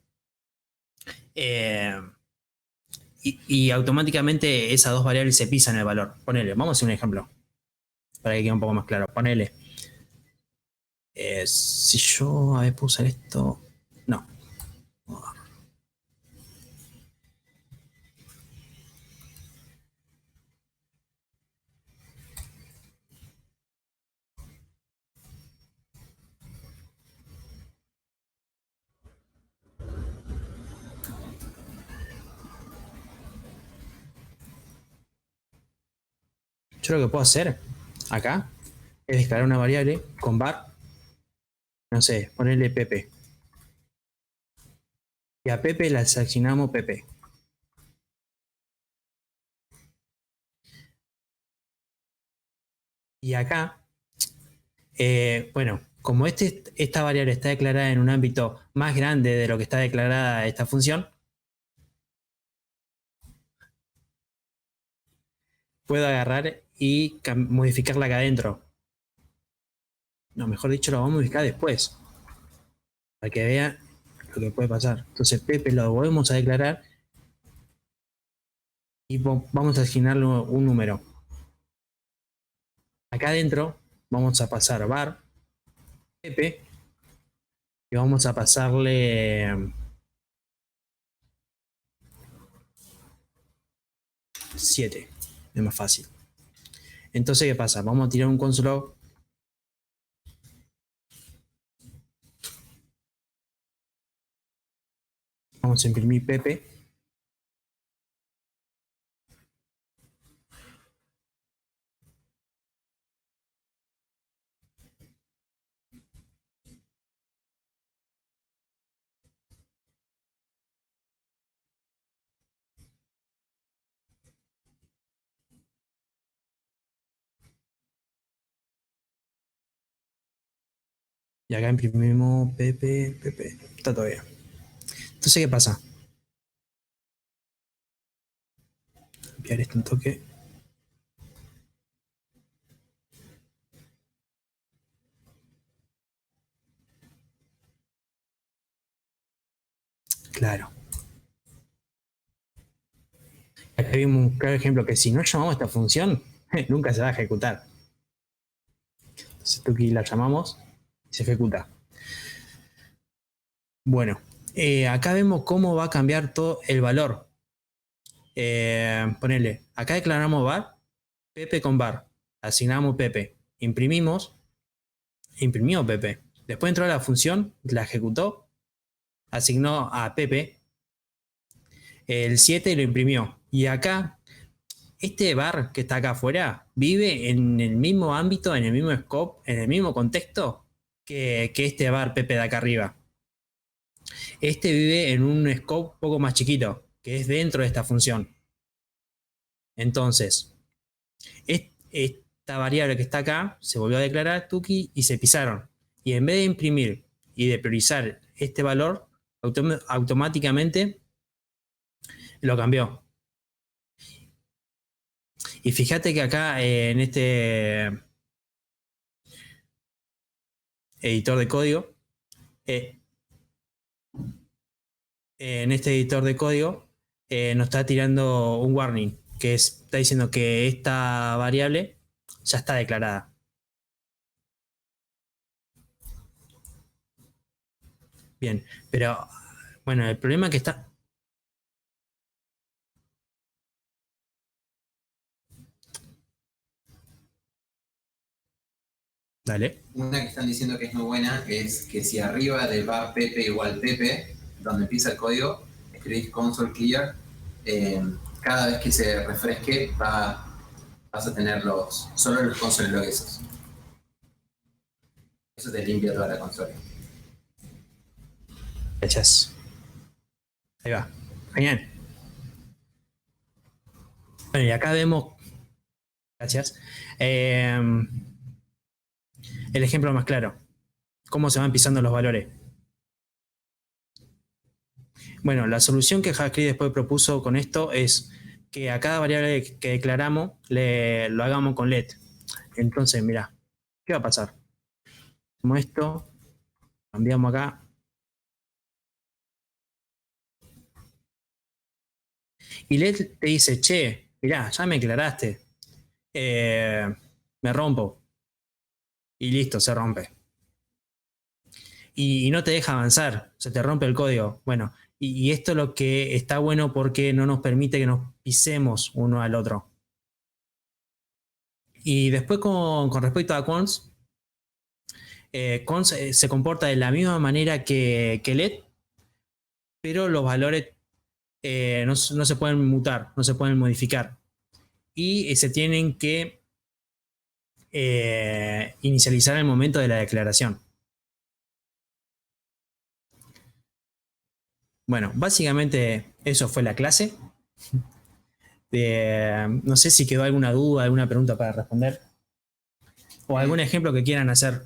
y automáticamente esas 2 variables se pisan el valor. Ponele, vamos a hacer un ejemplo para que quede un poco más claro. Ponele, si yo a ver, puedo usar esto, no. Yo lo que puedo hacer acá es declarar una variable con var, no sé, ponerle pp. Y a pp le asignamos pp. Y acá Bueno, como esta variable está declarada en un ámbito más grande de lo que está declarada esta función, puedo agarrar y modificarla acá adentro. No, mejor dicho, lo vamos a modificar después, para que vean lo que puede pasar. Entonces Pepe lo volvemos a declarar y vamos a asignarle un número. Acá adentro vamos a pasar var Pepe y vamos a pasarle 7. Es más fácil. Entonces, ¿qué pasa? Vamos a tirar un console log. Vamos a imprimir Pepe. Y acá imprimimos Pepe. Está todo bien. Entonces, ¿qué pasa? Copiar esto un toque. Claro. Acá vimos un claro ejemplo que si no llamamos esta función, nunca se va a ejecutar. Entonces aquí la llamamos y se ejecuta. Bueno, acá vemos cómo va a cambiar todo el valor. Ponele, acá declaramos var, Pepe con var. Asignamos Pepe. Imprimió Pepe. Después entró a la función, la ejecutó, asignó a Pepe el 7 y lo imprimió. Y acá, este var que está acá afuera vive en el mismo ámbito, en el mismo scope, en el mismo contexto que este var Pepe de acá arriba. Este vive en un scope un poco más chiquito, que es dentro de esta función. Entonces, esta variable que está acá se volvió a declarar Tuki y se pisaron. Y en vez de imprimir y de priorizar este valor, automáticamente lo cambió. Y fíjate que acá en este editor de código, nos está tirando un warning que está diciendo que esta variable ya está declarada. Bien, pero bueno, el problema es que está... Dale. Una que están diciendo que es muy buena es que si arriba de var Pepe igual Pepe, donde empieza el código, escribís console clear, cada vez que se refresque vas a tener solo los console log esos. Eso te limpia toda la consola. Gracias. Ahí va. Genial. Bueno, y acá vemos... Gracias. El ejemplo más claro. Cómo se van pisando los valores. Bueno, la solución que JavaScript después propuso con esto es que a cada variable que declaramos lo hagamos con let. Entonces, mira, ¿qué va a pasar? Como esto, cambiamos acá. Y let te dice, che, mirá, ya me declaraste. Me rompo. Y listo, se rompe. Y no te deja avanzar, se te rompe el código. Bueno, y esto es lo que está bueno porque no nos permite que nos pisemos uno al otro. Y después con respecto a cons, cons se comporta de la misma manera que let, pero los valores no se pueden mutar, no se pueden modificar. Y se tienen que inicializar en el momento de la declaración. Bueno, básicamente eso fue la clase. No sé si quedó alguna duda, alguna pregunta para responder. O algún ejemplo que quieran hacer.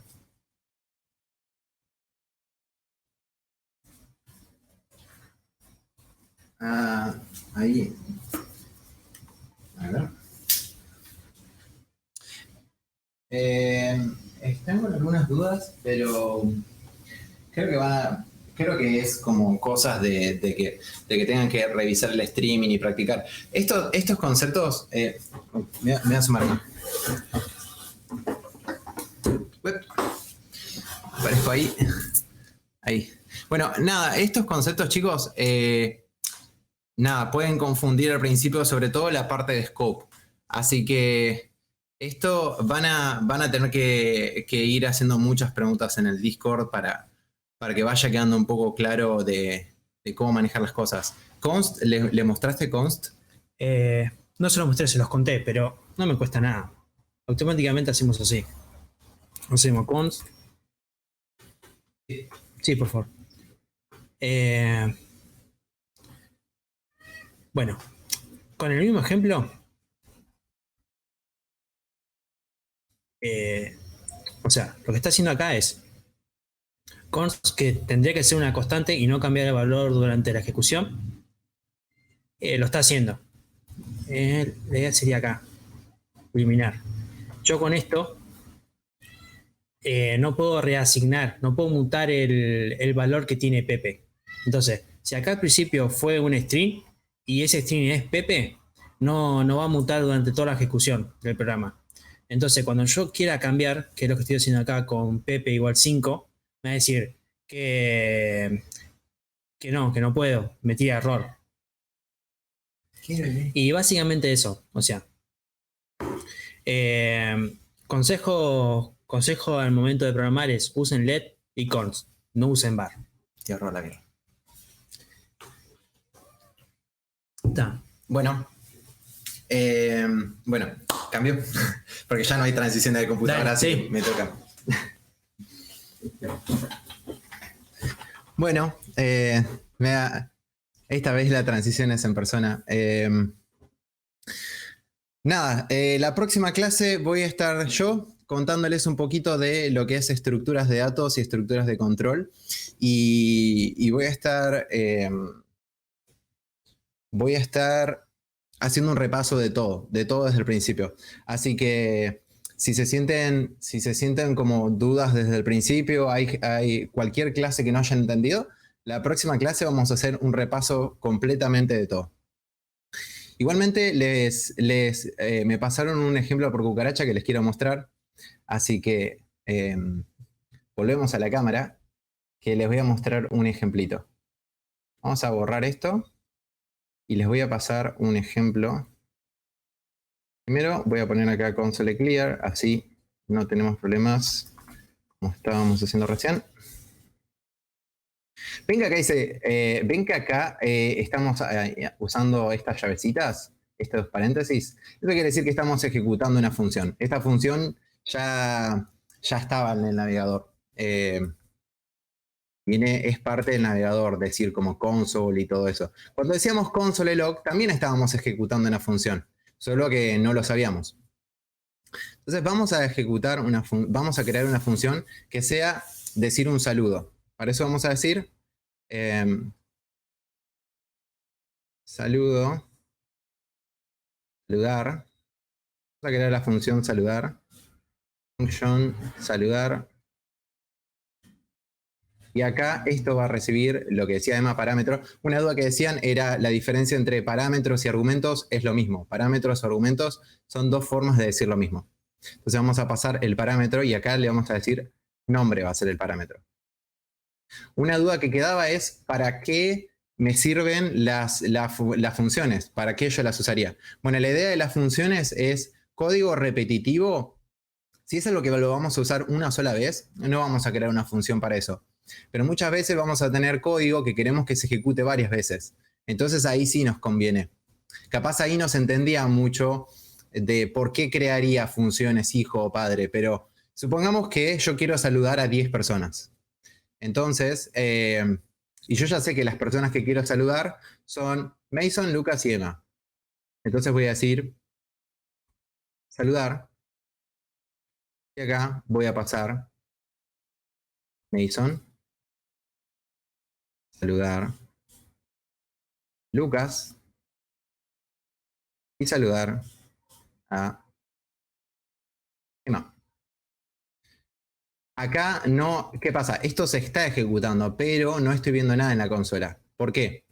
Ahí. A ver. Tengo algunas dudas, pero creo que creo que es como cosas de que tengan que revisar el streaming y practicar. Estos conceptos, me voy a sumar acá. Aparezco ahí. Ahí. Bueno, nada, estos conceptos, chicos, nada, pueden confundir al principio, sobre todo la parte de scope. Así que esto van a tener que ir haciendo muchas preguntas en el Discord para que vaya quedando un poco claro de cómo manejar las cosas. ¿Const? ¿Le mostraste Const? No se los mostré, se los conté, pero no me cuesta nada. Automáticamente hacemos así. Hacemos const. Sí, por favor. Bueno, con el mismo ejemplo, o sea, lo que está haciendo acá es const que tendría que ser una constante y no cambiar el valor durante la ejecución. Lo está haciendo. La idea sería acá, eliminar. Yo con esto no puedo reasignar, no puedo mutar el valor que tiene Pepe. Entonces, si acá al principio fue un string y ese string es Pepe, no va a mutar durante toda la ejecución del programa. Entonces, cuando yo quiera cambiar, que es lo que estoy haciendo acá con Pepe igual 5, me va a decir que no puedo, me tira error. Y básicamente eso, o sea, consejo al momento de programar es usen let y const, no usen var. Y error la guerra. Está. Bueno, cambio, porque ya no hay transición de computadora, Dale, así sí. que me toca. Bueno, esta vez la transición es en persona. Nada, la próxima clase voy a estar yo contándoles un poquito de lo que es estructuras de datos y estructuras de control. Y voy a estar haciendo un repaso de todo desde el principio. Así que si se sienten como dudas desde el principio, hay cualquier clase que no hayan entendido, la próxima clase vamos a hacer un repaso completamente de todo. Igualmente me pasaron un ejemplo por cucaracha que les quiero mostrar, así que volvemos a la cámara que les voy a mostrar un ejemplito. Vamos a borrar esto y les voy a pasar un ejemplo. Primero voy a poner acá console clear, así no tenemos problemas como estábamos haciendo recién. Ven que acá estamos usando estas llavecitas, estos paréntesis. Eso quiere decir que estamos ejecutando una función. Esta función ya estaba en el navegador. Es parte del navegador, decir como console y todo eso. Cuando decíamos console log, también estábamos ejecutando una función, solo que no lo sabíamos. Entonces vamos a crear una función que sea decir un saludo. Para eso vamos a decir saludar. Vamos a crear la función saludar. Function saludar. Y acá esto va a recibir lo que decía Emma, parámetro. Una duda que decían era la diferencia entre parámetros y argumentos es lo mismo. Parámetros o argumentos son dos formas de decir lo mismo. Entonces vamos a pasar el parámetro y acá le vamos a decir nombre va a ser el parámetro. Una duda que quedaba es ¿para qué me sirven las funciones? ¿Para qué yo las usaría? Bueno, la idea de las funciones es código repetitivo. Si es algo que lo vamos a usar una sola vez, no vamos a crear una función para eso. Pero muchas veces vamos a tener código que queremos que se ejecute varias veces. Entonces ahí sí nos conviene. Capaz ahí no se entendía mucho de por qué crearía funciones hijo o padre, pero supongamos que yo quiero saludar a 10 personas. Entonces, y yo ya sé que las personas que quiero saludar son Mason, Lucas y Emma. Entonces voy a decir saludar. Y acá voy a pasar Mason, saludar Lucas y saludar a Emma. Acá no, ¿qué pasa? Esto se está ejecutando, pero no estoy viendo nada en la consola. ¿Por qué?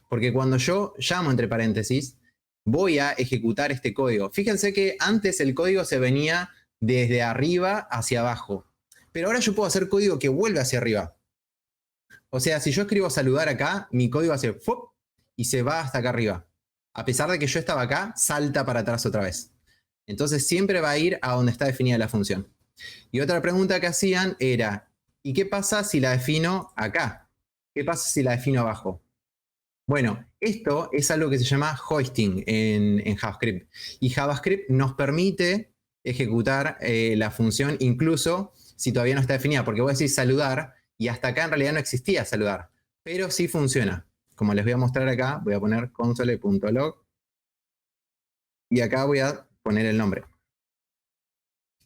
Porque cuando yo llamo entre paréntesis, voy a ejecutar este código. Fíjense que antes el código se venía desde arriba hacia abajo, pero ahora yo puedo hacer código que vuelve hacia arriba. O sea, si yo escribo saludar acá, mi código hace ¡fup! Y se va hasta acá arriba. A pesar de que yo estaba acá, salta para atrás otra vez. Entonces siempre va a ir a donde está definida la función. Y otra pregunta que hacían era, ¿y qué pasa si la defino acá? ¿Qué pasa si la defino abajo? Bueno, esto es algo que se llama hoisting en JavaScript. Y JavaScript nos permite ejecutar la función incluso si todavía no está definida, porque voy a decir saludar y hasta acá en realidad no existía saludar, pero sí funciona. Como les voy a mostrar acá, voy a poner console.log y acá voy a poner el nombre.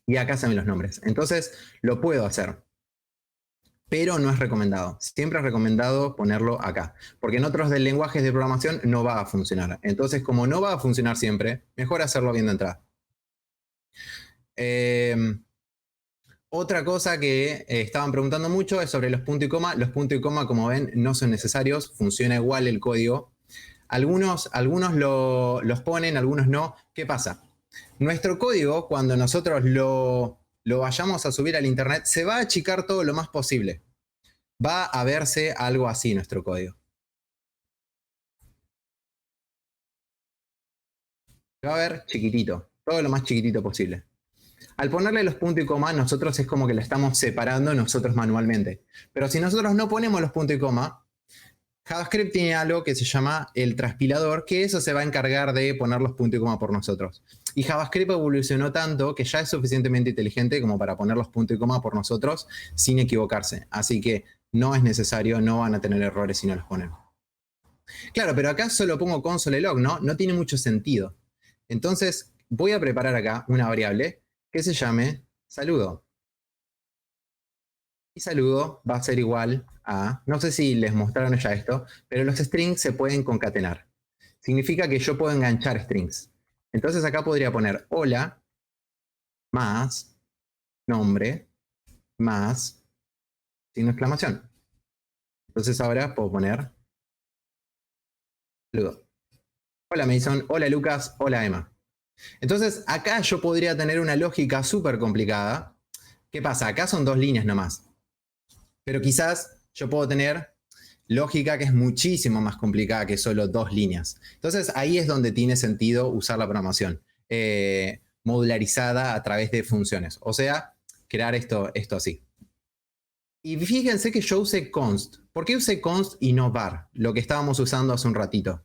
Y acá salen los nombres. Entonces lo puedo hacer, pero no es recomendado. Siempre es recomendado ponerlo acá, porque en otros lenguajes de programación no va a funcionar. Entonces, como no va a funcionar siempre, mejor hacerlo bien de entrada. Otra cosa que estaban preguntando mucho es sobre los puntos y coma. Los puntos y coma, como ven, no son necesarios. Funciona igual el código. Algunos los ponen, algunos no. ¿Qué pasa? Nuestro código, cuando nosotros lo vayamos a subir al internet, se va a achicar todo lo más posible. Va a verse algo así nuestro código. Se va a ver chiquitito, todo lo más chiquitito posible. Al ponerle los puntos y coma, nosotros es como que lo estamos separando nosotros manualmente. Pero si nosotros no ponemos los puntos y coma, JavaScript tiene algo que se llama el transpilador, que eso se va a encargar de poner los puntos y coma por nosotros. Y JavaScript evolucionó tanto que ya es suficientemente inteligente como para poner los puntos y coma por nosotros sin equivocarse. Así que no es necesario, no van a tener errores si no los ponen. Claro, pero acá solo pongo console.log, ¿no? No tiene mucho sentido. Entonces voy a preparar acá una variable que se llame saludo. Y saludo va a ser igual a, no sé si les mostraron ya esto, pero los strings se pueden concatenar. Significa que yo puedo enganchar strings. Entonces acá podría poner hola más nombre más signo de exclamación. Entonces ahora puedo poner saludo. Hola Mason, hola Lucas, hola Emma. Entonces acá yo podría tener una lógica súper complicada. ¿Qué pasa? Acá son dos líneas nomás. Pero quizás yo puedo tener lógica que es muchísimo más complicada que solo dos líneas. Entonces ahí es donde tiene sentido usar la programación modularizada a través de funciones. O sea, crear esto así. Y fíjense que yo usé const. ¿Por qué usé const y no var? Lo que estábamos usando hace un ratito.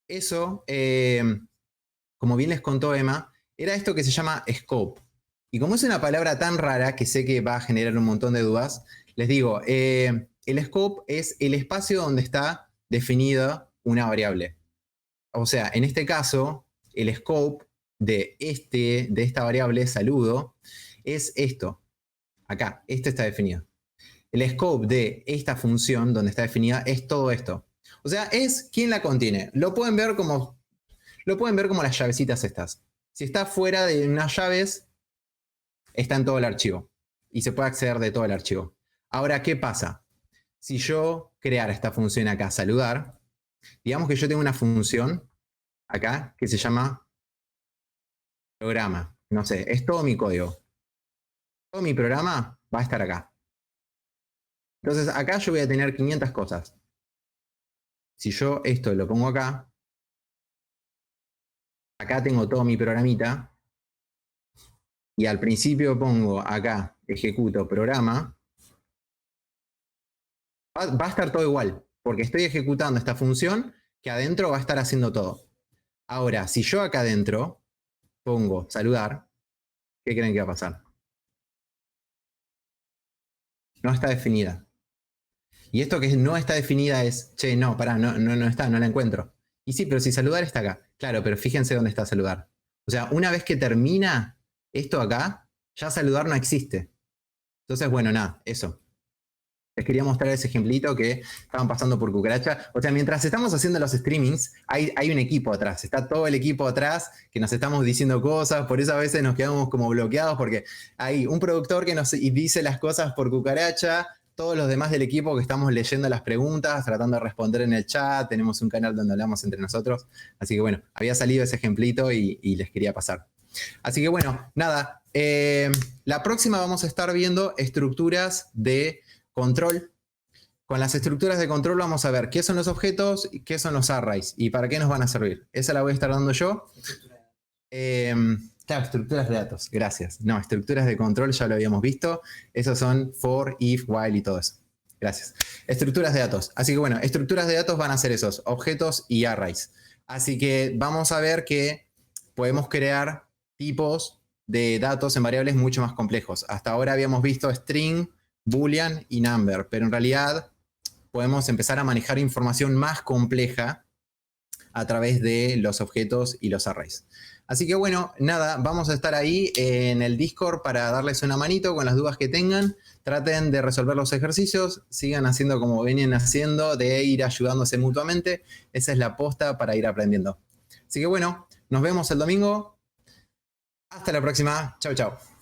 Eso, como bien les contó Emma, era esto que se llama scope. Y como es una palabra tan rara que sé que va a generar un montón de dudas, les digo, el scope es el espacio donde está definida una variable. O sea, en este caso, el scope de esta variable, saludo, es esto. Acá, esto está definido. El scope de esta función donde está definida es todo esto. O sea, es quién la contiene. Lo pueden ver como las llavecitas estas. Si está fuera de unas llaves, está en todo el archivo. Y se puede acceder de todo el archivo. Ahora, ¿qué pasa? Si yo creara esta función acá, saludar, digamos que yo tengo una función acá que se llama programa. No sé, es todo mi código. Todo mi programa va a estar acá. Entonces acá yo voy a tener 500 cosas. Si yo esto lo pongo acá, acá tengo todo mi programita, y al principio pongo acá, ejecuto programa, va a estar todo igual, porque estoy ejecutando esta función que adentro va a estar haciendo todo. Ahora, si yo acá adentro pongo saludar, ¿qué creen que va a pasar? No está definida. Y esto que no está definida es, che, no, pará, no está, no la encuentro. Y sí, pero si saludar está acá. Claro, pero fíjense dónde está saludar. O sea, una vez que termina esto acá, ya saludar no existe. Entonces, bueno, nada, eso. Les quería mostrar ese ejemplito que estaban pasando por cucaracha. O sea, mientras estamos haciendo los streamings, hay un equipo atrás. Está todo el equipo atrás que nos estamos diciendo cosas. Por eso a veces nos quedamos como bloqueados porque hay un productor que nos dice las cosas por cucaracha. Todos los demás del equipo que estamos leyendo las preguntas, tratando de responder en el chat. Tenemos un canal donde hablamos entre nosotros. Así que bueno, había salido ese ejemplito y les quería pasar. Así que bueno, nada. La próxima vamos a estar viendo estructuras de control. Con las estructuras de control vamos a ver qué son los objetos y qué son los arrays y para qué nos van a servir. Esa la voy a estar dando yo. Claro, estructuras de datos, gracias. No, estructuras de control ya lo habíamos visto. Esos son for, if, while y todo eso. Gracias. Estructuras de datos. Así que bueno, estructuras de datos van a ser esos, objetos y arrays. Así que vamos a ver que podemos crear tipos de datos en variables mucho más complejos. Hasta ahora habíamos visto string, boolean y number, pero en realidad podemos empezar a manejar información más compleja a través de los objetos y los arrays. Así que bueno, nada, vamos a estar ahí en el Discord para darles una manito con las dudas que tengan. Traten de resolver los ejercicios, sigan haciendo como vienen haciendo, de ir ayudándose mutuamente. Esa es la posta para ir aprendiendo. Así que bueno, nos vemos el domingo. Hasta la próxima. Chau, chau.